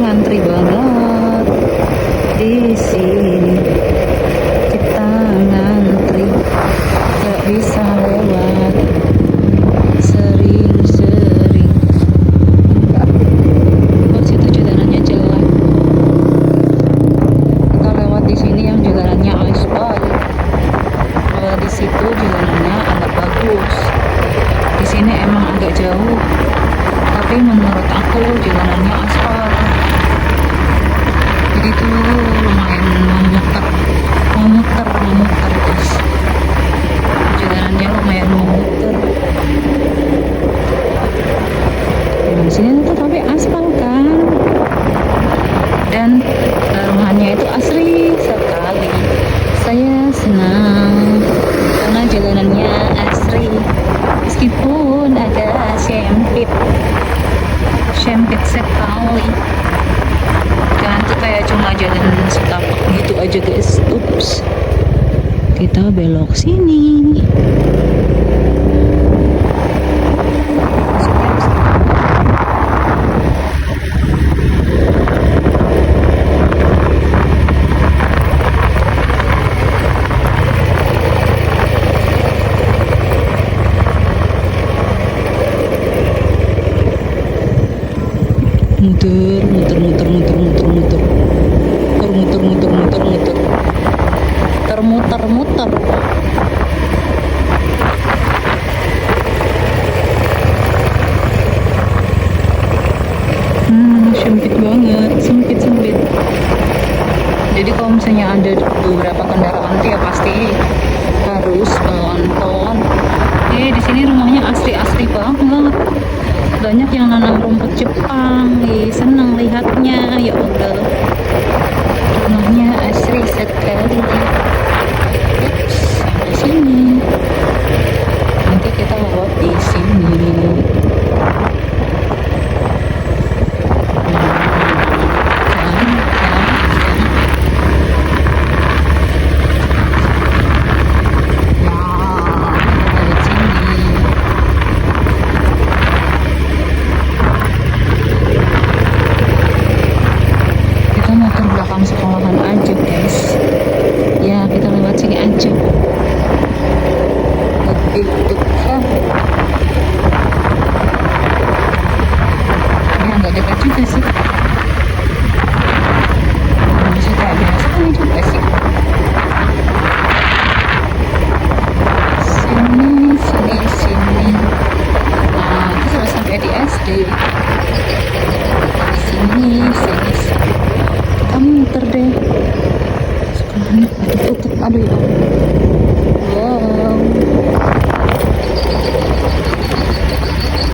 ngantri banget di sini. Kita ngantri, gak bisa lewat sering-sering. Oh, situ jalanannya jelek. Kita lewat di sini yang jalanannya aspal. Kalau di situ jalanannya agak bagus. Di sini emang agak jauh, tapi menurut aku jalanannya aspal. Jadi tuh lumayan memutar guys. Jalanannya lumayan memutar. Di sini tuh tapi aspal kan, dan rumahnya itu asri sekali. Saya senang karena jalanannya asri, meskipun agak sempit sekali. Jangan tuh kayak cuma jalan setapak gitu aja guys. Ups, kita belok sini. Muter. Sempit banget, sempit. Jadi kalau misalnya ada beberapa kendaraan tuh ya pasti harus pelan-pelan. Di sini rumahnya asri banget. Banyak yang nanam rumput Jepang. Senang lihatnya. Ya udah, rumahnya asri sekali. Di sini nanti kita lewat di sini. Kita mau ke belakang sekolahan aja guys. Ya, kita lewat sini aja. Lebih dekat. Ya, nggak dekat juga sih. Masih kayak biasa juga sih. Sini. Nah, kita sudah sampai di SD. Sini. Kita muter deh. Sekolahnya tutup. Aduh ya. Wow.